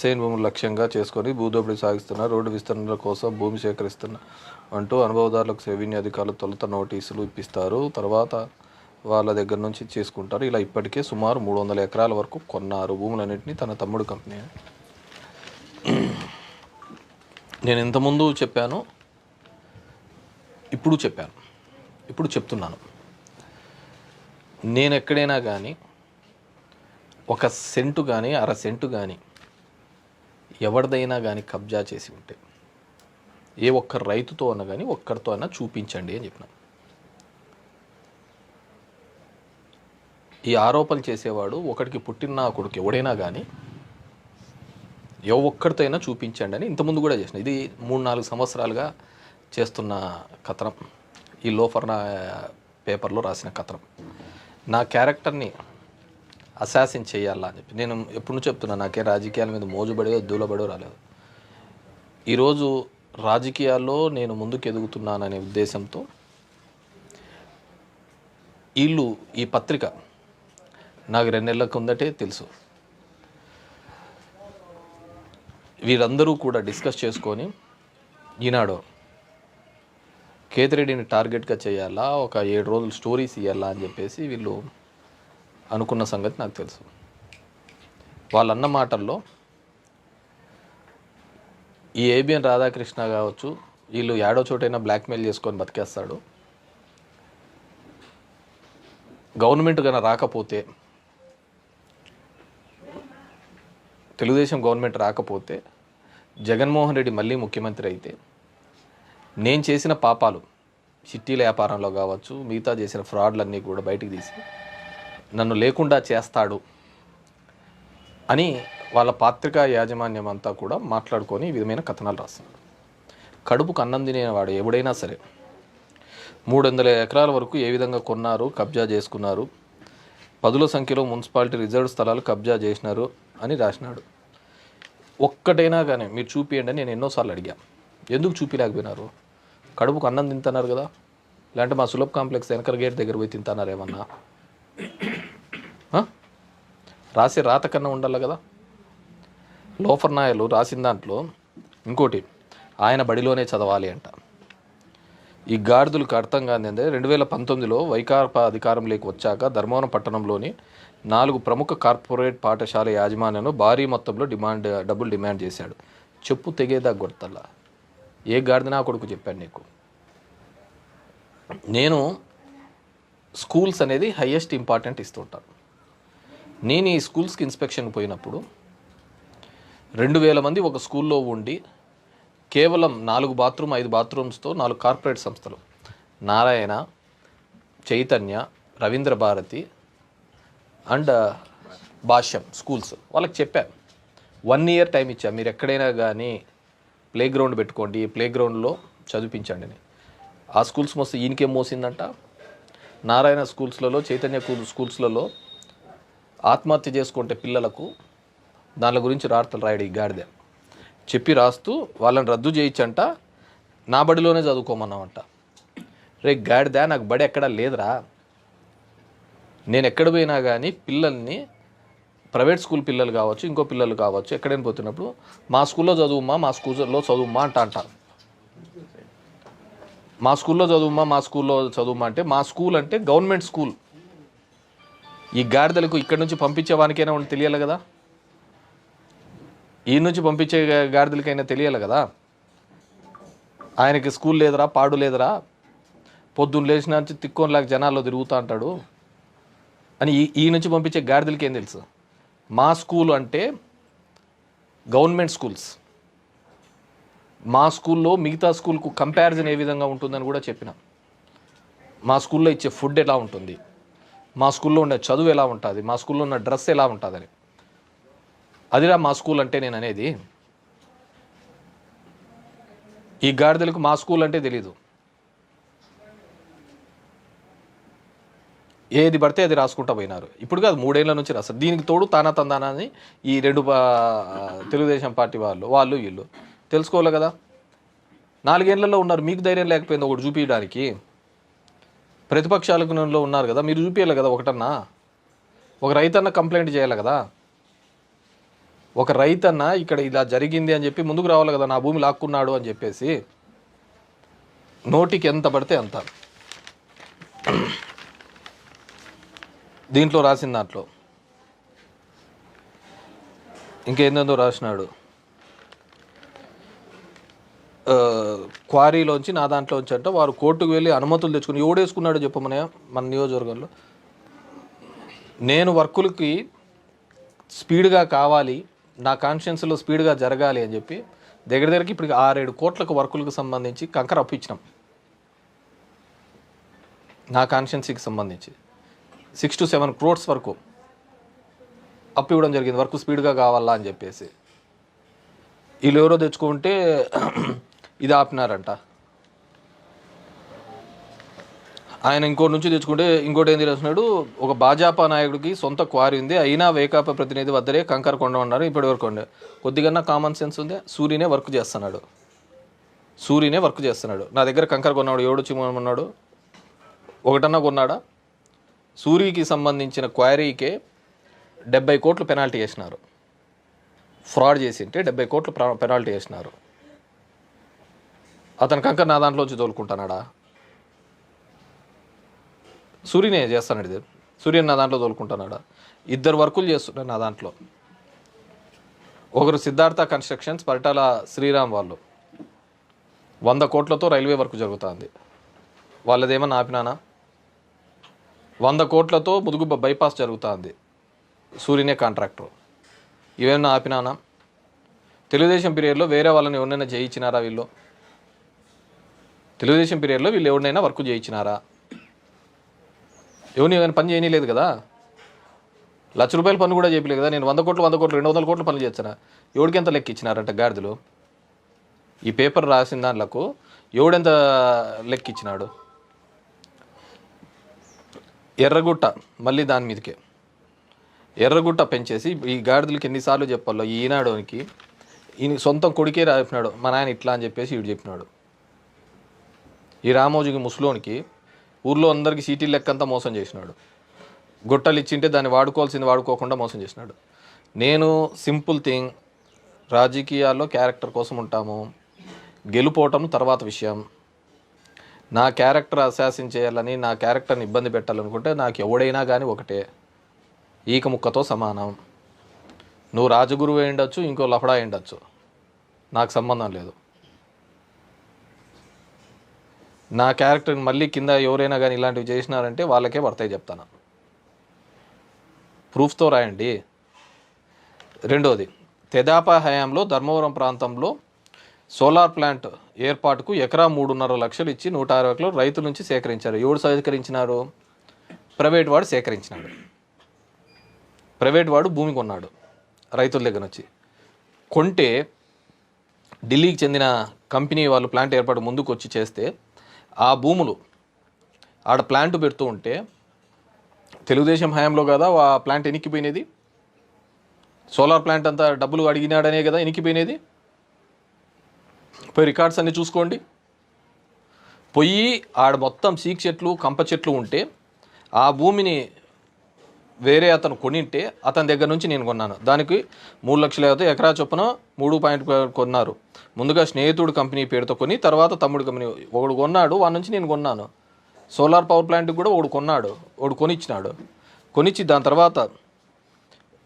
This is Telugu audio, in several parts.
సేన్ భూములు లక్ష్యంగా చేసుకొని భూదోపిడీ సాగిస్తున్న రోడ్డు విస్తరణల కోసం భూమి సేకరిస్తున్న అంటూ అనుభవదారులకు రెవెన్యూ అధికారులు తొలుత నోటీసులు ఇప్పిస్తారు. తర్వాత వాళ్ళ దగ్గర నుంచి చేసుకుంటారు. ఇలా ఇప్పటికే సుమారు 300 ఎకరాల వరకు కొన్నారు. భూములన్నింటినీ తన తమ్ముడు కంపెనీ. నేను ఇంతకుముందు చెప్పాను, ఇప్పుడు చెప్తున్నాను. నేను ఎక్కడైనా కానీ 1 సెంటు కానీ 1/2 సెంటు కానీ ఎవరిదైనా కానీ కబ్జా చేసి ఉంటే ఏ ఒక్క రైతుతో అన్నా కానీ ఒక్కరితో అయినా చూపించండి అని చెప్పిన. ఈ ఆరోపణలు చేసేవాడు ఒకటికి పుట్టిన కొడుకు ఎవడైనా కానీ ఒక్కరితో అయినా చూపించండి అని ఇంతకుముందు కూడా చేసిన. ఇది 3-4 సంవత్సరాలుగా చేస్తున్న కథనం. ఈ లోఫర్నా పేపర్లో రాసిన కథనం. నా క్యారెక్టర్ని అసాసిన్ చేయాలా అని చెప్పి నేను ఎప్పుడు చెప్తున్నా. నాకే రాజకీయాల మీద మోజుబడో దూలబడో రాలేదు. ఈరోజు రాజకీయాల్లో నేను ముందుకు ఎదుగుతున్నాననే ఉద్దేశంతో ఈ పత్రిక నాకు 2 నెలల కిందటే తెలుసు. వీరందరూ కూడా డిస్కస్ చేసుకొని ఈనాడు కేతిరెడ్డిని టార్గెట్గా చేయాలా, ఒక 7 రోజులు స్టోరీస్ ఇవ్వాలా అని చెప్పేసి వీళ్ళు అనుకున్న సంగతి నాకు తెలుసు. వాళ్ళన్న మాటల్లో ఈ ఏబిఎన్ రాధాకృష్ణ కావచ్చు, వీళ్ళు ఏడో చోటైనా బ్లాక్మెయిల్ చేసుకొని బతికేస్తాడు. గవర్నమెంట్ కన్నా రాకపోతే, తెలుగుదేశం గవర్నమెంట్ రాకపోతే, జగన్మోహన్ రెడ్డి మళ్ళీ ముఖ్యమంత్రి అయితే నేను చేసిన పాపాలు చిట్టీల వ్యాపారంలో కావచ్చు, మిగతా చేసిన ఫ్రాడ్లన్నీ కూడా బయటికి తీసి నన్ను లేకుండా చేస్తాడు అని వాళ్ళ పత్రికా యాజమాన్యం అంతా కూడా మాట్లాడుకొని ఈ విధమైన కథనాలు రాస్తున్నారు. కడుపుకు అన్నం తినేవాడు ఎవడైనా సరే 300 ఎకరాల వరకు ఏ విధంగా కొన్నారు, కబ్జా చేసుకున్నారు, 10ల సంఖ్యలో మున్సిపాలిటీ రిజర్వ్ స్థలాలు కబ్జా చేసినారు అని రాసినాడు. ఒక్కటైనా కానీ మీరు చూపియండి అని నేను ఎన్నోసార్లు అడిగా. ఎందుకు చూపిలేకపోయినారు? కడుపుకు అన్నం తింటున్నారు కదా, లేదంటే మా సులభ్ కాంప్లెక్స్ వెనకర గేట్ దగ్గర పోయి తింటున్నారు ఏమన్నా? రాసే రాత కన్నా ఉండాలి కదా. లోఫర్ నాయలు రాసిన దాంట్లో ఇంకోటి, ఆయన బడిలోనే చదవాలి అంట. ఈ గాడిదలకు అర్థం కాదు. 2019లో వైకాపా అధికారంలోకి వచ్చాక ధర్మవరం పట్టణంలోని 4 ప్రముఖ కార్పొరేట్ పాఠశాల యాజమాన్యాన్ని భారీ మొత్తంలో డబ్బులు డిమాండ్ చేశాడు. చెప్పు తెగేదా కొడతల్లా. ఏ గాడిద నా కొడుకు చెప్పాను నీకు? నేను స్కూల్స్ అనేది హయ్యెస్ట్ ఇంపార్టెంట్ ఇస్తుంటాను. నేను ఈ స్కూల్స్కి ఇన్స్పెక్షన్ పోయినప్పుడు 2000 మంది ఒక స్కూల్లో ఉండి కేవలం 4 బాత్రూమ్ 5 బాత్రూమ్స్తో 4 కార్పొరేట్ సంస్థలు, నారాయణ, చైతన్య, రవీంద్ర భారతి అండ్ భాష్యం స్కూల్స్, వాళ్ళకి చెప్పాను 1 ఇయర్ టైం ఇచ్చా. మీరు ఎక్కడైనా కానీ ప్లే గ్రౌండ్ పెట్టుకోండి, ప్లే గ్రౌండ్లో చదివించండి అని. ఆ స్కూల్స్ మోస్తే ఈయనకేం మోసిందంట. నారాయణ స్కూల్స్లలో, చైతన్య స్కూల్స్లలో ఆత్మహత్య చేసుకుంటే పిల్లలకు దాని గురించి రాతలు రాయడు ఈ గాడిద. చెప్పి రాస్తూ వాళ్ళని రద్దు చేయించంట, నా బడిలోనే చదువుకోమన్నామంట. రే గాడిద, నాకు బడి ఎక్కడా లేదురా. నేను ఎక్కడ పోయినా కానీ పిల్లల్ని, ప్రైవేట్ స్కూల్ పిల్లలు కావచ్చు, ఇంకో పిల్లలు కావచ్చు, ఎక్కడైనా పోతున్నప్పుడు మా స్కూల్లో చదువుమ్మా, మా స్కూల్లో చదువుమ్మా అంట. మా స్కూల్లో చదువుమ్మా అంటే, మా స్కూల్ అంటే గవర్నమెంట్ స్కూల్. ఈ గాడిదలకు ఇక్కడి నుంచి పంపించేవానికైనా తెలియాలి కదా, ఈ నుంచి పంపించే గాడిదలకైనా తెలియాలి కదా. ఆయనకి స్కూల్ లేదురా, పాడు లేదురా, పొద్దున్న లేచిన నుంచి తిక్కోనిలాగా జనాల్లో తిరుగుతూ అంటాడు అని ఈ నుంచి పంపించే గాడిదలకి ఏం తెలుసు? మా స్కూల్ అంటే గవర్నమెంట్ స్కూల్స్. మా స్కూల్లో మిగతా స్కూల్కు కంపారిజన్ ఏ విధంగా ఉంటుందని కూడా చెప్పిన. మా స్కూల్లో ఇచ్చే ఫుడ్ ఎలా ఉంటుంది, మా స్కూల్లో ఉండే చదువు ఎలా ఉంటుంది, మా స్కూల్లో ఉన్న డ్రెస్ ఎలా ఉంటుందని. అదిరా మా స్కూల్ అంటే నేను అనేది. ఈ గాడిదలకు మా స్కూల్ అంటే తెలీదు. ఏది పడితే అది రాసుకుంటూ పోయినారు. ఇప్పుడు కాదు, 3 ఏళ్ల నుంచి రాస్తారు. దీనికి తోడు తందానని ఈ 2 తెలుగుదేశం పార్టీ వాళ్ళు వీళ్ళు తెలుసుకోవాలి కదా. 4 ఏళ్లలో ఉన్నారు, మీకు ధైర్యం లేకపోయింది ఒకటి చూపించడానికి. ప్రతిపక్షాలకు ఉన్నారు కదా, మీరు చూపించాలి కదా. ఒకటన్నా ఒక రైతన్న కంప్లైంట్ చేయాలి కదా. ఒక రైతన్న ఇక్కడ ఇలా జరిగింది అని చెప్పి ముందుకు రావాలి కదా, నా భూమి లాక్కున్నాడు అని చెప్పేసి. నోటికి ఎంత పడితే అంత. దీంట్లో రాసిన దాంట్లో ఇంకేందో రాసినాడు, క్వారీలోంచి నా దాంట్లోంచి అంటే వారు కోర్టుకు వెళ్ళి అనుమతులు తెచ్చుకుని ఎవడేసుకున్నాడు చెప్పమనే మన నియోజకవర్గంలో. నేను వర్కులకి స్పీడ్గా కావాలి, నా కాన్షియన్స్లో స్పీడ్గా జరగాలి అని చెప్పి దగ్గరికి ఇప్పుడు 6-7 కోట్లకు వర్కులకు సంబంధించి కంకర అప్పు ఇచ్చినాం. నా కాన్షియన్సీకి సంబంధించి 6 to 7 crores వరకు అప్పు ఇవ్వడం జరిగింది, వర్క్ స్పీడ్గా కావాలా అని చెప్పేసి. వీళ్ళు ఎవరో తెచ్చుకుంటే ఇది ఆపినారంట. ఆయన ఇంకోటి నుంచి తెచ్చుకుంటే ఇంకోటి ఏం తెలిసినాడు, ఒక భాజపా నాయకుడికి సొంత క్వారీ ఉంది, అయినా వైకాపా ప్రతినిధి వద్దరే కంకర కొండ ఉన్నారు, ఇప్పటి వరకు ఉండే. కొద్దిగా కామన్ సెన్స్ ఉంది, సూర్యనే వర్క్ చేస్తున్నాడు. నా దగ్గర కంకర కొన్నాడు, ఎవడు చిమ్మన్నాడు, ఒకటన్నా కొన్నాడా? సూర్యకి సంబంధించిన క్వారీకే 70 కోట్లు పెనాల్టీ వేసినారు. ఫ్రాడ్ చేసి ఉంటే 70 కోట్లు పెనాల్టీ వేసినారు. అతని కంకర నా దాంట్లోంచి తోలుకుంటున్నాడా? సూర్యనే చేస్తాడు ఇది, సూర్యని నా దాంట్లో తోలుకుంటున్నాడా? 2 వర్కులు చేస్తున్నాడు నా దాంట్లో. ఒకరు సిద్ధార్థ కన్స్ట్రక్షన్స్, పరిటాల శ్రీరామ్ వాళ్ళు 100 కోట్లతో రైల్వే వర్క్ జరుగుతుంది. వాళ్ళదేమన్నా ఆపినానా? 100 కోట్లతో ముదుగు బైపాస్ జరుగుతుంది, సూర్యనే కాంట్రాక్టర్. ఇవేమన్నా ఆపినానా? తెలుగుదేశం పీరియడ్లో వేరే వాళ్ళని ఎవరినైనా చేయించినారా? తెలుగుదేశం పీరియడ్లో వీళ్ళు ఎవరినైనా వర్క్ చేయించినారా? ఎవరిని ఏమైనా పని చేయలేదు కదా. ₹1,00,000 పని కూడా చేయలేదు కదా. నేను 100 కోట్లు 200 కోట్ల పనులు చేస్తాను. ఎవడికి ఎంత లెక్క ఇచ్చినారంట గాడిదలు? ఈ పేపర్ రాసిన దాంట్లకు ఎవడెంత లెక్క ఇచ్చినాడు? ఎర్రగుట్ట, మళ్ళీ దాని మీదకే ఎర్రగుట్ట పెంచేసి ఈ గాడిదలకి ఎన్నిసార్లు చెప్పాలో. ఈనాడుకి ఈయన సొంతం కొడుకే రాపినాడు, మా నాయన ఇట్లా అని చెప్పేసి వీడు చెప్పినాడు. ఈ రామోజీకి ముసలోనికి ఊర్లో అందరికీ సీటీలు లెక్కంతా మోసం చేసినాడు. గుట్టలు ఇచ్చింటే దాన్ని వాడుకోవాల్సింది వాడుకోకుండా మోసం చేసినాడు. నేను సింపుల్ థింగ్, రాజకీయాల్లో క్యారెక్టర్ కోసం ఉంటాము, గెలుపోవటం తర్వాత విషయం. నా క్యారెక్టర్ అసాసిన్ చేయాలని, నా క్యారెక్టర్ని ఇబ్బంది పెట్టాలనుకుంటే నాకు ఎవడైనా కానీ ఒకటే, ఈక ముక్కతో సమానం. నువ్వు రాజగురువు అయ్యుండొచ్చు, ఇంకో లఫడా అయ్యుండొచ్చు, నాకు సంబంధం లేదు. నా క్యారెక్టర్ని మళ్ళీ కింద ఎవరైనా కానీ ఇలాంటివి చేసినారంటే వాళ్ళకే పడతాయి చెప్తాను. ప్రూఫ్తో రాయండి. రెండోది, తెదాపా హయాంలో ధర్మవరం ప్రాంతంలో సోలార్ ప్లాంట్ ఏర్పాటుకు ఎకరా 3.5 లక్షలు ఇచ్చి 160 ఎకరాలు రైతుల నుంచి సేకరించారు. ఎవడు సేకరించినారు? ప్రైవేట్ వాడు సేకరించినాడు. ప్రైవేట్ వాడు భూమి కొన్నాడు రైతుల దగ్గర నుంచి. కొంటే ఢిల్లీకి చెందిన కంపెనీ వాళ్ళు ప్లాంట్ ఏర్పాటు ముందుకు వచ్చి చేస్తే ఆ భూములు ఆడ ప్లాంట్ పెడుతూ ఉంటే తెలుగుదేశం హయాంలో కదా ఆ ప్లాంట్ ఎనిక్కిపోయినది. సోలార్ ప్లాంట్ అంతా డబ్బులు అడిగినాడనే కదా ఎనిక్కిపోయినది. పోయి రికార్డ్స్ అన్నీ చూసుకోండి. పొయ్యి ఆడ మొత్తం సీక్ చెట్లు కంప చెట్లు ఉంటే ఆ భూమిని వేరే అతను కొనింటే అతని దగ్గర నుంచి నేను కొన్నాను. దానికి 3 లక్షలు అయితే ఎకరా చొప్పున 3 కొన్నారు. ముందుగా స్నేహితుడు కంపెనీ పేరుతో కొని, తర్వాత తమ్ముడు కంపెనీ ఒకడు కొన్నాడు, వాడి నుంచి నేను కొన్నాను. సోలార్ పవర్ ప్లాంట్కి కూడా ఒకడు కొన్నాడు, ఒకడు కొనిచ్చినాడు. కొనిచ్చి దాని తర్వాత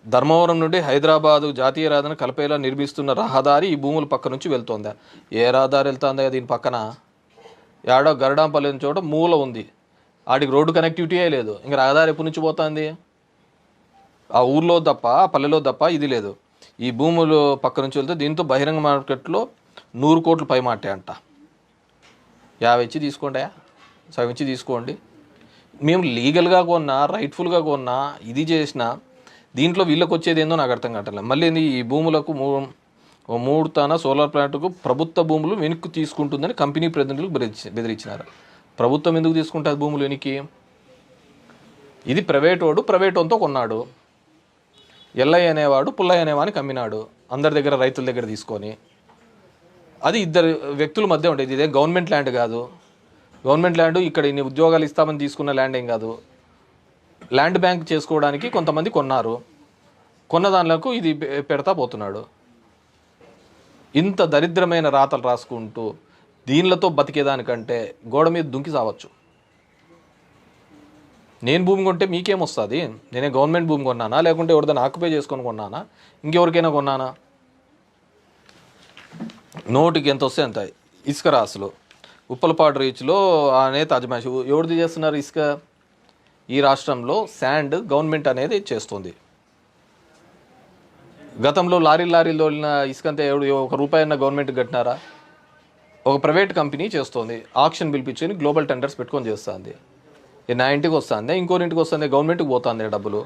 ధర్మవరం నుండి హైదరాబాదు జాతీయ రహదారిని కలిపేలా నిర్మిస్తున్న రహదారి ఈ భూముల పక్క నుంచి వెళ్తుందా? ఏ రహదారి వెళ్తుందా? దీని పక్కన ఏడో గరడాంపల్లి చోట మూల ఉంది, ఆడికి రోడ్డు కనెక్టివిటీయే లేదు. ఇంకా రహదారి ఎప్పటి నుంచి పోతుంది? ఆ ఊర్లో తప్ప, ఆ పల్లెలో తప్ప ఇది లేదు. ఈ భూములు పక్క నుంచి వెళ్తే దీంతో బహిరంగ మార్కెట్లో 100 కోట్లు పై మాటే అంట. 50 ఇచ్చి తీసుకోండి, 100 ఇచ్చి తీసుకోండి. మేము లీగల్గా కొన్నా, రైట్ఫుల్గా కొన్నా, ఇది చేసినా దీంట్లో వీళ్ళకి వచ్చేది ఏందో నాకు అర్థం కావట్లేదు. మళ్ళీ ఏంది ఈ భూములకు 3 తాన సోలార్ ప్లాంట్కు ప్రభుత్వ భూములు వెనక్కి తీసుకుంటుందని కంపెనీ ప్రతినిధులకు బెదిరించినారు. ప్రభుత్వం ఎందుకు తీసుకుంటుంది భూములు వెనక్కి? ఇది ప్రైవేటోన్తో కొన్నాడు. ఎల్లయ్య అనేవాడు పుల్లయ్య అనేవాడిని కమ్మినాడు అందరి దగ్గర, రైతుల దగ్గర తీసుకొని. అది 2 వ్యక్తుల మధ్య ఉండేది. ఇదే గవర్నమెంట్ ల్యాండ్ కాదు. గవర్నమెంట్ ల్యాండ్ ఇక్కడ ఇన్ని ఉద్యోగాలు ఇస్తామని తీసుకున్న ల్యాండ్ ఏం కాదు. ల్యాండ్ బ్యాంక్ చేసుకోవడానికి కొంతమంది కొన్నారు. కొన్న దానిలకు ఇది పెడతా పోతున్నాడు. ఇంత దరిద్రమైన రాతలు రాసుకుంటూ దీనిలతో బతికేదానికంటే గోడ మీద దుంకి సావచ్చు. నేను భూమి కొంటే మీకేమొస్తుంది? నేనే గవర్నమెంట్ భూమి కొన్నానా, లేకుంటే ఎవరిదాన్ని ఆక్యుపై చేసుకొని కొన్నానా, ఇంకెవరికైనా కొన్నానా? నోటికి ఎంత వస్తే అంత. ఇసుక రాసులు ఉప్పలపాడు రీచ్లో అనే అజమాయిషి ఎవరిది చేస్తున్నారు? ఇసుక ఈ రాష్ట్రంలో శాండ్ గవర్నమెంట్ అనేది చేస్తుంది. గతంలో లారీలు తోలిన ఇసుకంతా ఒక రూపాయన్న గవర్నమెంట్ కట్టినారా? ఒక ప్రైవేట్ కంపెనీ చేస్తుంది, ఆక్షన్ పిలిపించుకొని గ్లోబల్ టెండర్స్ పెట్టుకొని చేస్తుంది. నా ఇంటికి వస్తుంది, ఇంకోరింటికి వస్తుంది, గవర్నమెంట్కి పోతుంది డబ్బులు.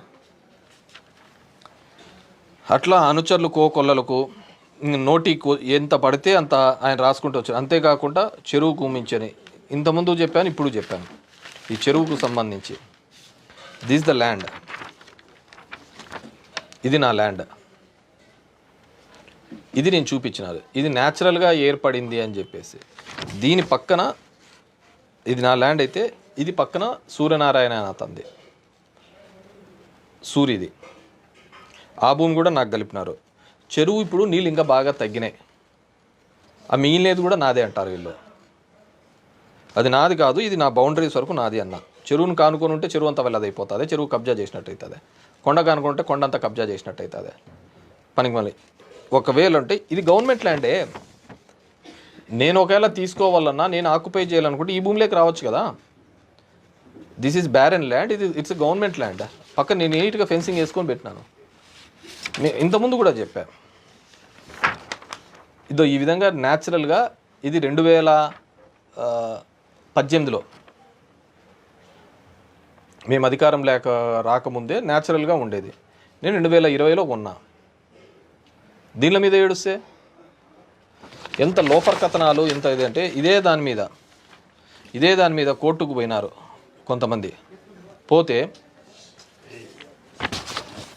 అట్లా అనుచరులు కోకొల్లలకు నోటి ఎంత పడితే అంత ఆయన రాసుకుంటూ వచ్చారు. అంతేకాకుండా చెరువు కూమించని ఇంతకుముందు చెప్పాను, ఇప్పుడు చెప్పాను. ఈ చెరువుకు సంబంధించి దిస్ ద ల్యాండ్, ఇది నా ల్యాండ్, ఇది నేను చూపించినారు, ఇది న్యాచురల్గా ఏర్పడింది అని చెప్పేసి. దీని పక్కన ఇది నా ల్యాండ్ అయితే ఇది పక్కన సూర్యనారాయణ అతంది, సూర్యది. ఆ భూమి కూడా నాకు కలిపినారు. చెరువు ఇప్పుడు నీళ్ళు ఇంకా బాగా తగ్గినాయి. ఆ మిగిలినది కూడా నాదే అంటారు వీళ్ళు. అది నాది కాదు, ఇది నా బౌండరీస్ వరకు నాది అన్న. చెరువును కానుకొని ఉంటే చెరువు అంతా వెళ్ళదైపోతుంది, చెరువు కబ్జా చేసినట్టు అవుతుంది. కొండ కానుకుంటే కొండ అంతా కబ్జా చేసినట్టు అవుతుంది. పనికి మళ్ళీ ఒకవేళ అంటే ఇది గవర్నమెంట్ ల్యాండే. నేను ఒకవేళ తీసుకోవాలన్నా, నేను ఆక్యుపై చేయాలనుకుంటే ఈ భూమిలోకి రావచ్చు కదా. This is barren land, it's government land. పక్కన నేను నీట్గా ఫెన్సింగ్ వేసుకొని పెట్టినాను. ఇంతకుముందు కూడా చెప్పాను. ఇదో ఈ విధంగా న్యాచురల్గా ఇది 2018లో మేము అధికారం రాకముందే న్యాచురల్గా ఉండేది. నేను 2020లో కొన్నా. దీనిల మీద ఏడుస్తే ఎంత లోఫర్ కథనాలు, ఎంత ఇది అంటే ఇదే దాని మీద కోర్టుకు పోయినారు కొంతమంది. పోతే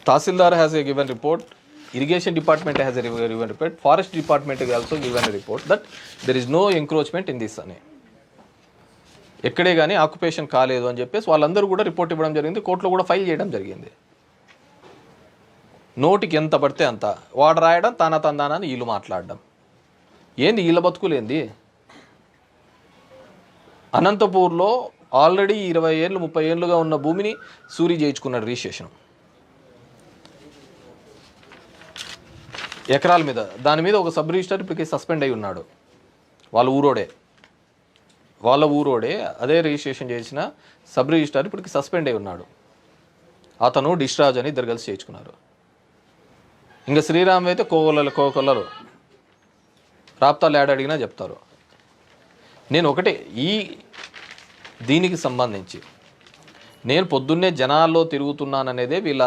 tahsildar has a given report, irrigation department has a given report, forest department also given report that there is no encroachment in this అని. ఎక్కడే కానీ ఆక్యుపేషన్ కాలేదు అని చెప్పేసి వాళ్ళందరూ కూడా రిపోర్ట్ ఇవ్వడం జరిగింది. కోర్టులో కూడా ఫైల్ చేయడం జరిగింది. నోటికి ఎంత పడితే అంత వాడు రాయడం, తందానని వీళ్ళు మాట్లాడడం. ఏంది వీళ్ళ బతుకులేంది? అనంతపూర్లో ఆల్రెడీ 20 ఏళ్ళు 30 ఏళ్ళుగా ఉన్న భూమిని సూరి చేయించుకున్నాడు రిజిస్ట్రేషన్ ఎకరాల మీద. దాని మీద ఒక సబ్ రిజిస్టర్ ఇప్పటికీ సస్పెండ్ అయి ఉన్నాడు. వాళ్ళ ఊరోడే అదే రిజిస్ట్రేషన్ చేసిన సబ్ రిజిస్టర్ ఇప్పటికి సస్పెండ్ అయి ఉన్నాడు. అతను డిశ్చార్జ్ అని ఇద్దరు కలిసి చేయించుకున్నారు. ఇంకా శ్రీరామ్ అయితే కోకొల్లలు రాప్తాలు అడిగినా చెప్తారు. నేను ఒకటే, దీనికి సంబంధించి నేను పొద్దున్నే జనాల్లో తిరుగుతున్నాననేదే వీళ్ళ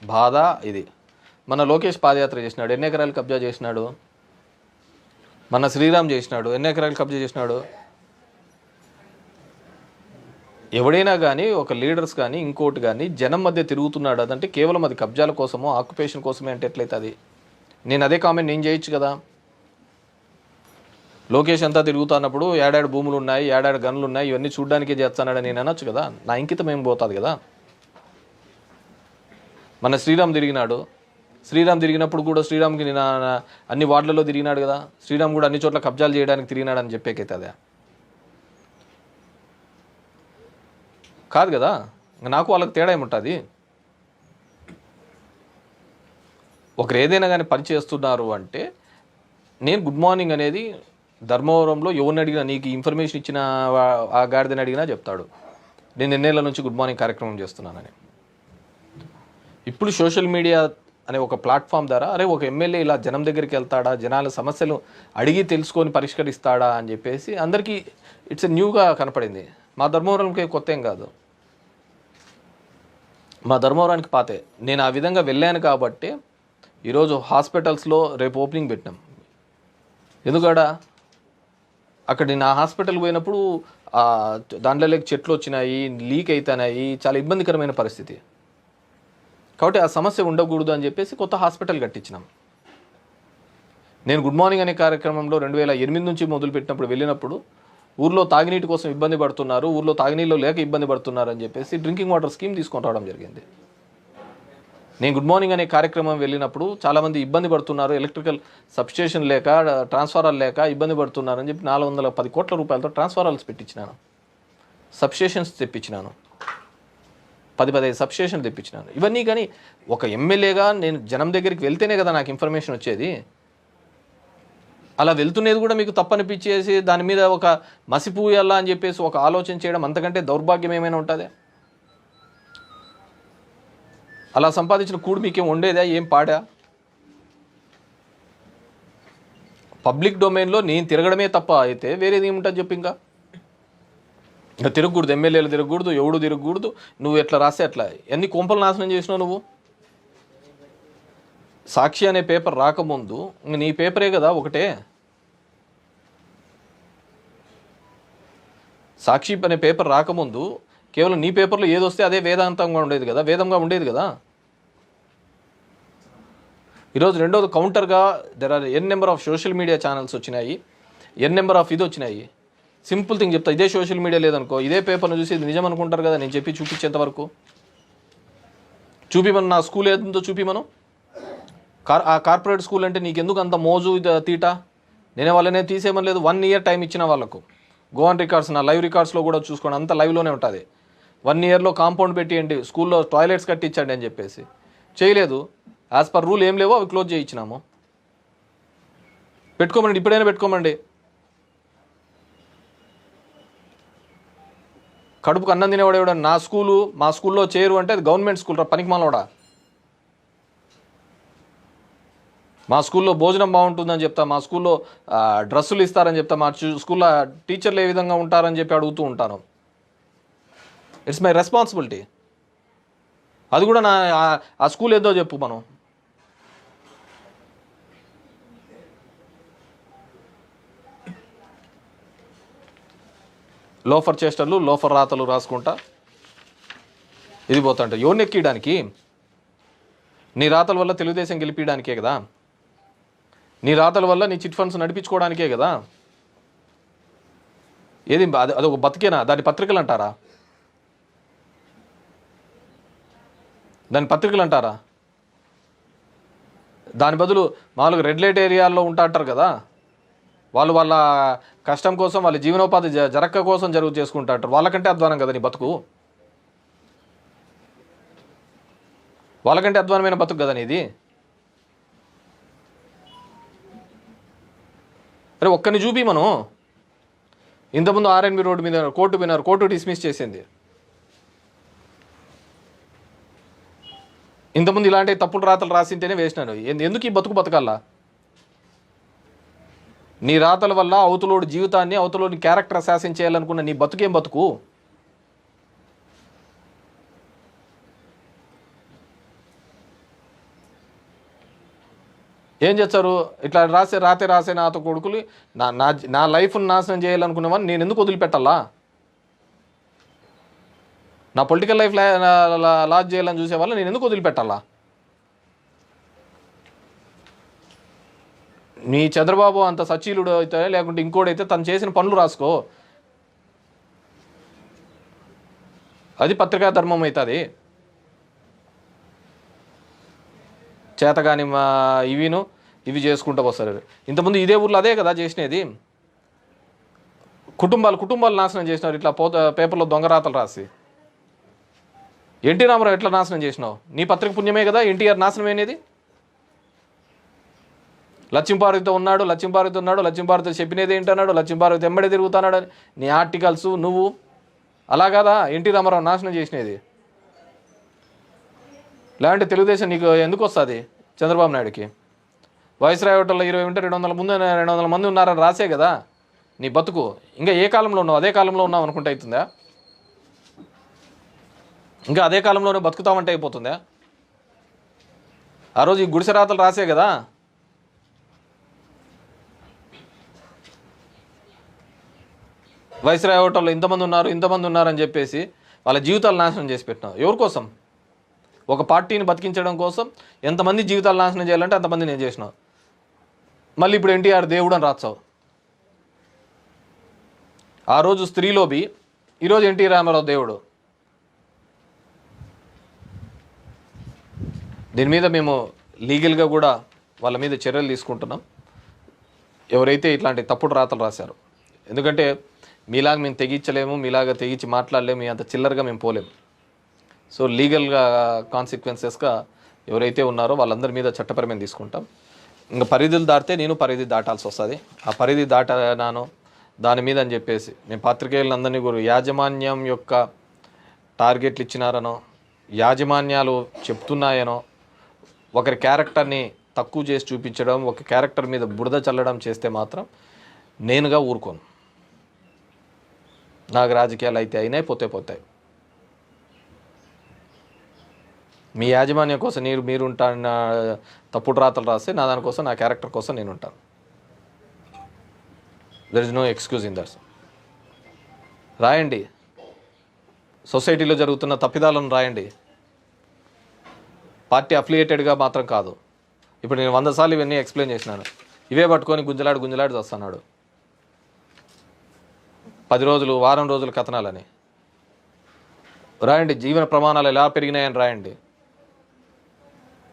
బాధ. ఇది మన లోకేష్ పాదయాత్ర చేసినాడు, ఎన్ని ఎకరాలు కబ్జా చేసినాడు? మన శ్రీరామ్ చేసినాడు, ఎన్ని ఎకరాలు కబ్జా చేసినాడు? ఎవడైనా కానీ ఒక లీడర్స్ కానీ ఇంకోటి కానీ జనం మధ్య తిరుగుతున్నాడు అదంటే కేవలం అది కబ్జాల కోసమో ఆక్యుపేషన్ కోసమే అంటే ఎట్లయితే అది? నేను అదే కామెంట్ నేను చేయొచ్చు కదా. లోకేష్ అంతా తిరుగుతున్నప్పుడు ఏడాడు భూములు ఉన్నాయి, ఏడాడు గన్లు ఉన్నాయి, ఇవన్నీ చూడడానికే చేస్తున్నాడని నేను అనొచ్చు కదా. నా ఇంకితం ఏం పోతుంది కదా. మన శ్రీరామ్ తిరిగినప్పుడు కూడా శ్రీరామ్కి నేను అన్ని వార్డులలో తిరిగినాడు కదా. శ్రీరామ్ కూడా అన్ని చోట్ల కబ్జాలు చేయడానికి తిరిగినాడని చెప్పేకైతే కాదు కదా. నాకు వాళ్ళకి తేడా ఏముంటుంది? ఒకరు ఏదైనా కానీ పని చేస్తున్నారు అంటే నేను గుడ్ మార్నింగ్ అనేది ధర్మవరంలో ఎవరిని అడిగినా, నీకు ఇన్ఫర్మేషన్ ఇచ్చిన ఆ గాడిదని అడిగినా చెప్తాడు నేను ఎన్నేళ్ల నుంచి గుడ్ మార్నింగ్ కార్యక్రమం చేస్తున్నానని. ఇప్పుడు సోషల్ మీడియా అనే ఒక ప్లాట్ఫామ్ ద్వారా అరే ఒక ఎమ్మెల్యే ఇలా జనం దగ్గరికి వెళ్తాడా, జనాల సమస్యలు అడిగి తెలుసుకొని పరిష్కరిస్తాడా అని చెప్పేసి అందరికీ ఇట్స్ న్యూగా కనపడింది. మా ధర్మవరంకి కొత్త ఏం కాదు, మా ధర్మవరానికి పాతే. నేను ఆ విధంగా వెళ్ళాను కాబట్టి ఈరోజు హాస్పిటల్స్లో రేపు ఓపెనింగ్ పెట్టినాం. ఎందుకడా అక్కడ నేను ఆ హాస్పిటల్ పోయినప్పుడు దాంట్లోకి చెట్లు వచ్చినాయి, లీక్ అవుతున్నాయి, చాలా ఇబ్బందికరమైన పరిస్థితి. కాబట్టి ఆ సమస్య ఉండకూడదు అని చెప్పేసి కొత్త హాస్పిటల్ కట్టించినాం. నేను గుడ్ మార్నింగ్ అనే కార్యక్రమంలో 2008 నుంచి మొదలుపెట్టినప్పుడు వెళ్ళినప్పుడు ఊర్లో తాగునీటి కోసం ఇబ్బంది పడుతున్నారు, ఊర్లో తాగునీళ్ళు లేక ఇబ్బంది పడుతున్నారు అని చెప్పేసి డ్రింకింగ్ వాటర్ స్కీమ్ తీసుకొని రావడం జరిగింది. నేను గుడ్ మార్నింగ్ అనే కార్యక్రమం వెళ్ళినప్పుడు చాలామంది ఇబ్బంది పడుతున్నారు, ఎలక్ట్రికల్ సబ్స్టేషన్ లేక ట్రాన్స్ఫారాలు లేక ఇబ్బంది పడుతున్నారని చెప్పి 410 కోట్ల రూపాయలతో ట్రాన్స్ఫారాల్స్ పెట్టించినాను, సబ్స్టేషన్స్ తెప్పించినాను, 15 సబ్స్టేషన్ తెప్పించినాను. ఇవన్నీ కానీ ఒక ఎమ్మెల్యేగా నేను జనం దగ్గరికి వెళ్తేనే కదా నాకు ఇన్ఫర్మేషన్ వచ్చేది. అలా వెళ్తున్నది కూడా మీకు తప్పనిపించేసి దాని మీద ఒక మసిపూయల్లా అని చెప్పేసి ఒక ఆలోచన చేయడం అంతకంటే దౌర్భాగ్యం ఏమైనా ఉంటుంది? అలా సంపాదించిన కూడు మీకేం ఉండేదా? ఏం పాడా? పబ్లిక్ డొమైన్లో నేను తిరగడమే తప్ప అయితే వేరేది ఏముంటుంది చెప్పు? ఇంకా తిరగకూడదు, ఎమ్మెల్యేలు తిరగకూడదు, ఎవడు తిరగకూడదు, నువ్వు ఎట్లా రాస్తే అట్లా. ఎన్ని కొంపలు నాశనం చేసినావు నువ్వు. సాక్షి అనే పేపర్ రాకముందు నీ పేపరే కదా ఒకటే. సాక్షి అనే పేపర్ రాకముందు కేవలం నీ పేపర్లో ఏదొస్తే అదే వేదాంతంగా ఉండేది కదా, వేదంగా ఉండేది కదా. ఈరోజు రెండోది కౌంటర్గా N number of social media channels వచ్చినాయి, ఎన్ నెంబర్ ఆఫ్ ఇది వచ్చినాయి. సింపుల్ థింగ్ చెప్తా, ఇదే సోషల్ మీడియా లేదనుకో, ఇదే పేపర్ను చూసి ఇది నిజం అనుకుంటారు కదా. నేను చెప్పి చూపించేంతవరకు చూపిమను, నా స్కూల్ ఏదో చూపిమను. ఆ కార్పొరేట్ స్కూల్ అంటే నీకెందుకు అంత మోజు తీట? నేనే వాళ్ళనే తీసేయమని లేదు. 1 year టైం ఇచ్చిన వాళ్ళకు. గో ఆన్ రికార్డ్స్, నా లైవ్ రికార్డ్స్లో కూడా చూసుకోండి, అంత లైవ్లోనే ఉంటుంది. 1 yearలో కాంపౌండ్ పెట్టియండి, స్కూల్లో టాయిలెట్స్ కట్టించండి అని చెప్పేసి చేయలేదు. యాజ్ పర్ రూల్ ఏం లేవో అవి క్లోజ్ చేయించినాము. పెట్టుకోమండి, ఇప్పుడైనా పెట్టుకోమండి. కడుపుకు అన్నం తినేవాడు ఎవడ? నా స్కూలు, మా స్కూల్లో చేరు అంటే అది గవర్నమెంట్ స్కూల్ రా, పనికి మాలోడా. మా స్కూల్లో భోజనం బాగుంటుందని చెప్తా, మా స్కూల్లో డ్రెస్సులు ఇస్తారని చెప్తా, మా స్కూల్లో టీచర్లు ఏ విధంగా ఉంటారని చెప్పి అడుగుతూ ఉంటాను. It's my responsibility. అది కూడా ఆ స్కూల్ ఏదో చెప్పు మనం. లోఫర్ చేష్టలు, లోఫర్ రాతలు రాసుకుంటా ఇది పోతుంటాయి. ఎవరిని ఎక్కియడానికి? నీ రాతల వల్ల తెలుగుదేశం గెలిపించడానికే కదా, నీ రాతల వల్ల నీ చిట్ ఫండ్స్ నడిపించుకోవడానికే కదా. ఏది అదొక బతికేనా? దాన్ని పత్రికలు అంటారా? దాని పత్రికలు అంటారా? దాని బదులు మామూలుగా రెడ్ లైట్ ఏరియాల్లో ఉంటారు కదా, వాళ్ళు వాళ్ళ కష్టం కోసం, వాళ్ళ జీవనోపాధి జరక్క కోసం చేసుకుంటారు. వాళ్ళకంటే అధ్వానం కదా నీ బతుకు, వాళ్ళకంటే అధ్వానమైన బతుకు కదా నీది. అరే ఒక్కరిని చూపి మనం. ఇంతకుముందు ఆర్ఎన్బి రోడ్డు మీద కోర్టు విన్నారు, కోర్టు డిస్మిస్ చేసింది. ఇంతకుముందు ఇలాంటి తప్పుడు రాతలు రాసింటేనే వేసినాను. ఎందుకు ఈ బతుకు బతకాలా? నీ రాతల వల్ల అవతలోడి జీవితాన్ని, అవతలోని క్యారెక్టర్ అసాసిన్ చేయాలనుకున్న నీ బతుకేం బతుకు? ఏం చేస్తారు? ఇట్లా రాసే నాతో కొడుకులు నా లైఫ్ను నాశనం చేయాలనుకునేవాడిని నేను ఎందుకు వదిలిపెట్టాలా? నా పొలిటికల్ లైఫ్ లాజ్ చేయాలని చూసేవాళ్ళు నేను ఎందుకు వదిలిపెట్టాలా? నీ చంద్రబాబు అంత సచీలుడు అయితే, లేకుంటే ఇంకోడైతే తను చేసిన పనులు రాసుకో, అది పత్రికా ధర్మం అవుతుంది. చేతగాని ఇవి చేసుకుంటూ వస్తారు. ఇంతకుముందు ఇదే ఊర్లో అదే కదా చేసినది. కుటుంబాలు నాశనం చేసినారు ఇట్లా పేపర్లో దొంగ రాతలు రాసి. ఎన్టీ రామారావు ఎట్లా నాశనం చేసినావు? నీ పత్రిక పుణ్యమే కదా ఎన్టీఆర్ నాశనం అయినది. లక్ష్మీపార్వతితో ఉన్నాడు, లక్ష్మీపార్వతితో చెప్పినది ఏంటన్నాడు, లక్ష్మీపార్వతి ఎంబడే తిరుగుతున్నాడు అని నీ ఆర్టికల్స్ నువ్వు. అలా కదా ఎన్టీ రామారావు నాశనం చేసినది. లేదంటే తెలుగుదేశం నీకు ఎందుకు వస్తుంది? చంద్రబాబు నాయుడుకి వైస్రాయ్ హోటల్లో 20 ఉంటే 200 మంది ఉన్నారని రాసే కదా నీ బతుకు. ఇంకా ఏ కాలంలో ఉన్నావు? అదే కాలంలో ఉన్నావు అనుకుంటే అవుతుందా? ఇంకా అదే కాలంలోనే బతుకుతామంటే అయిపోతుందా? ఆ రోజు ఈ గుడిసె రాతలు రాసే కదా. వైస్రాయ్ హోటల్లో ఇంతమంది ఉన్నారని చెప్పేసి వాళ్ళ జీవితాలు నాశనం చేసి పెట్టినావు. ఎవరి కోసం? ఒక పార్టీని బతికించడం కోసం ఎంతమంది జీవితాలు నాశనం చేయాలంటే అంతమంది నేను చేసినావు. మళ్ళీ ఇప్పుడు ఎన్టీఆర్ దేవుడు అని రాచావు. ఆ రోజు స్త్రీలోబి, ఈరోజు ఎన్టీ రామారావు దేవుడు. దీని మీద మేము లీగల్గా కూడా వాళ్ళ మీద చర్యలు తీసుకుంటున్నాం, ఎవరైతే ఇట్లాంటి తప్పుడు రాతలు రాశారో. ఎందుకంటే మీలాగా మేము తెగించలేము, మీలాగా తెగించి మాట్లాడలేము, మీ అంత చిల్లరగా మేము పోలేము. సో లీగల్గా కాన్సిక్వెన్సెస్గా ఎవరైతే ఉన్నారో వాళ్ళందరి మీద చట్టపరమైన తీసుకుంటాం. ఇంకా పరిధులు దాటితే నేను పరిధి దాటాల్సి వస్తుంది. ఆ పరిధి దాటాను దాని మీద అని చెప్పేసి మేము పాత్రికేయులందరినీ కూడా యాజమాన్యం యొక్క టార్గెట్లు ఇచ్చినారనో, యాజమాన్యాలు చెప్తున్నాయనో, ఒకరి క్యారెక్టర్ని తక్కువ చేసి చూపించడం, ఒక క్యారెక్టర్ మీద బురద చల్లడం చేస్తే మాత్రం నేనుగా ఊరుకోను. నాకు రాజకీయాలు అయితే అయినాయి, పోతాయి. మీ యాజమాన్యం కోసం మీరు ఉంటాను తప్పుడు రాతలు రాస్తే నా దానికోసం, నా క్యారెక్టర్ కోసం నేను ఉంటాను. There is no excuse in that. రాయండి, సొసైటీలో జరుగుతున్న తప్పిదాలను రాయండి. పార్టీ అఫిలియేటెడ్గా మాత్రం కాదు. ఇప్పుడు నేను 100 సార్లు ఇవన్నీ ఎక్స్ప్లెయిన్ చేసినాను, ఇవే పట్టుకొని గుంజలాడి వస్తున్నాడు. 10 రోజులు, వారం రోజులు కథనాలని రాయండి. జీవన ప్రమాణాలు ఎలా పెరిగినాయని రాయండి.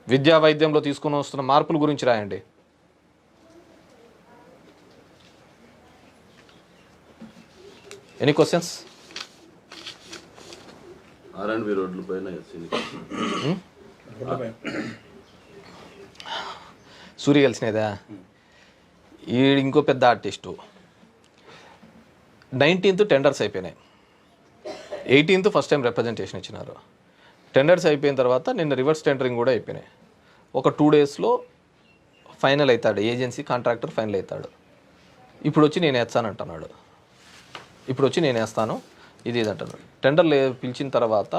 విద్యా వైద్యంలో తీసుకుని వస్తున్న మార్పుల గురించి రాయండి. Any questions? సూర్య కలిసినదా? ఈ ఇంకో పెద్ద ఆర్టిస్టు. 19th టెండర్స్ అయిపోయినాయి, 18th ఫస్ట్ టైం రిప్రజెంటేషన్ ఇచ్చినారు. టెండర్స్ అయిపోయిన తర్వాత నిన్న రివర్స్ టెండరింగ్ కూడా అయిపోయినాయి. ఒక 2 daysలో ఫైనల్ అవుతాడు, ఏజెన్సీ కాంట్రాక్టర్ ఫైనల్ అవుతాడు. ఇప్పుడు వచ్చి నేను వేస్తానంటున్నాడు, ఇది అంటున్నాడు. టెండర్లు పిలిచిన తర్వాత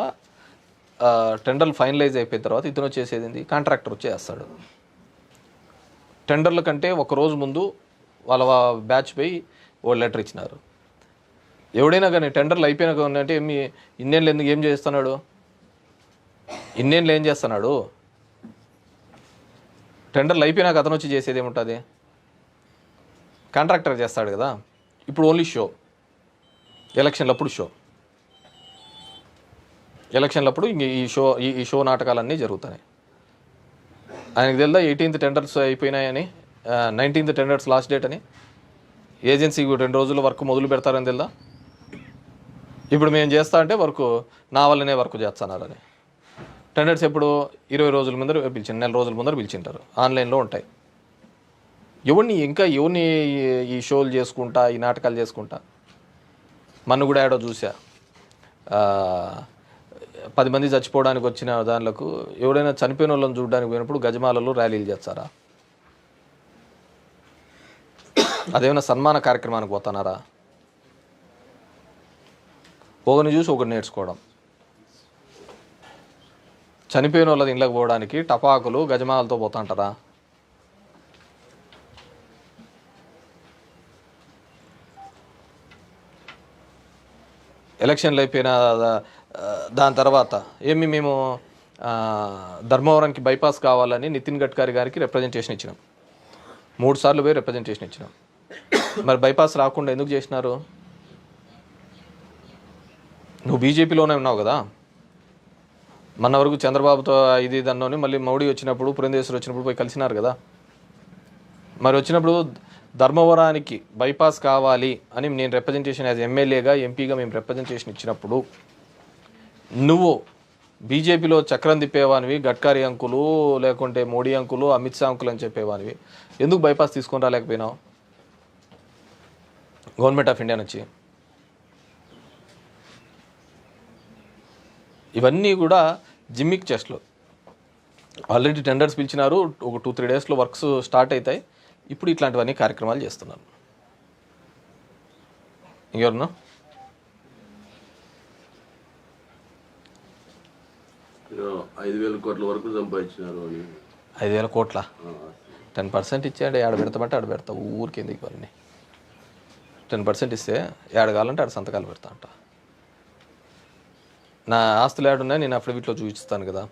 టెండర్లు ఫైనలైజ్ అయిపోయిన తర్వాత ఇతను వచ్చేసేది కాంట్రాక్టర్ వచ్చి వేస్తాడు. టెండర్ల కంటే ఒక రోజు ముందు వాళ్ళ బ్యాచ్ పోయి ఓ లెటర్ ఇచ్చినారు. ఎవడైనా కానీ టెండర్లు అయిపోయినా అంటే మీ ఇన్నేళ్ళు ఎందుకు ఏం చేస్తున్నాడు? టెండర్లు అయిపోయినాక అతను వచ్చి చేసేది ఏముంటుంది? కాంట్రాక్టర్ చేస్తాడు కదా. ఇప్పుడు ఓన్లీ షో, ఎలక్షన్లప్పుడు ఇంక ఈ షో నాటకాలన్నీ జరుగుతున్నాయి. ఆయనకు తెలుదా 18th టెండర్స్ అయిపోయినాయని, 19th టెండర్స్ లాస్ట్ డేట్ అని, ఏజెన్సీ 2 రోజుల వర్క్ మొదలు పెడతారని తెలుదా? ఇప్పుడు మేము చేస్తా అంటే వర్క్ నా వల్లనే వర్క్ చేస్తున్నారని. టెండర్స్ ఎప్పుడు 20 రోజుల ముందర పిలిచి, నెల రోజుల ముందర పిలిచింటారు, ఆన్లైన్లో ఉంటాయి. ఎవరిని ఈ షోలు చేసుకుంటా, ఈ నాటకాలు చేసుకుంటా. మన కూడా ఏడో చూసా, 10 మంది చచ్చిపోవడానికి వచ్చిన దానిలకు ఎవడైనా చనిపోయిన వాళ్ళని చూడడానికి పోయినప్పుడు గజమాలలో ర్యాలీలు చేస్తారా? అదేమైనా సన్మాన కార్యక్రమానికి పోతున్నారా? ఒకరిని చూసి ఒకరు నేర్చుకోవడం. చనిపోయిన వాళ్ళది ఇంట్లోకి పోవడానికి టపాకులు గజమాలతో పోతుంటారా? ఎలక్షన్లు అయిపోయిన దాని తర్వాత మేము ధర్మవరంకి బైపాస్ కావాలని నితిన్ గడ్కరీ గారికి రిప్రజెంటేషన్ ఇచ్చినాం. 3 సార్లు పోయి రిప్రజెంటేషన్ ఇచ్చినాం. మరి బైపాస్ రాకుండా ఎందుకు చేసినారు? నువ్వు బీజేపీలోనే ఉన్నావు కదా. మన వరకు చంద్రబాబుతో ఇది దన్నోని, మళ్ళీ మోడీ వచ్చినప్పుడు, పురంధేశ్వరి వచ్చినప్పుడు పోయి కలిసినారు కదా. మరి వచ్చినప్పుడు ధర్మవరానికి బైపాస్ కావాలి అని నేను రిప్రజెంటేషన్ యాజ్ ఎమ్మెల్యేగా, ఎంపీగా మేము రిప్రజెంటేషన్ ఇచ్చినప్పుడు నువ్వు బీజేపీలో చక్రం తిప్పేవానివి, గడ్కరీ అంకులు లేకుంటే మోడీ అంకులు, అమిత్ షా అంకులు అని చెప్పేవానివి, ఎందుకు బైపాస్ తీసుకొని రాలేకపోయినావు గవర్నమెంట్ ఆఫ్ ఇండియా నుంచి? ఇవన్నీ కూడా జిమ్మిక్ చెస్ట్లు. ఆల్రెడీ టెండర్స్ పిలిచినారు, ఒక 2-3 డేస్లో వర్క్స్ స్టార్ట్ అవుతాయి. ఇప్పుడు ఇట్లాంటివన్నీ కార్యక్రమాలు చేస్తున్నారు. ఇంకెవరన్నా? ₹5,000 కోట్ల వరకు సంపాదించినారు. 5,000 కోట్ల 10% ఇచ్చాడు. ఆడ పెడతామంటే ఆడ పెడతా, ఊరికి ఎందుకు ఇవన్నీ? 10% ఇస్తే ఏడ కావాలంటే ఆడ సంతకాలు పెడతా అంట. నా ఆస్తులు ఏడున్నాయో నేను అఫిడవిట్లో చూపిస్తాను కదా.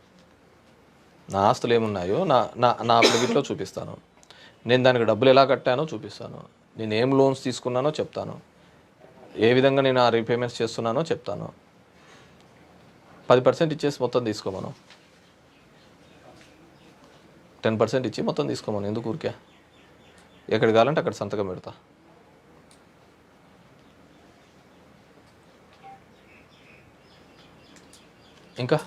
నా ఆస్తులు ఏమున్నాయో నా అఫిడవిట్లో చూపిస్తాను. నేను దానికి డబ్బులు ఎలా కట్టానో చూపిస్తాను. నేను ఏం లోన్స్ తీసుకున్నానో చెప్తాను. ఏ విధంగా నేను ఆ రీపేమెంట్స్ చేస్తున్నానో చెప్తాను. 10% ఇచ్చేసి మొత్తం తీసుకోమను. 10% ఇచ్చి మొత్తం తీసుకోమని, ఎందుకు ఊరికే? ఎక్కడికి కావాలంటే అక్కడ సంతకం పెడతా. ఇంకా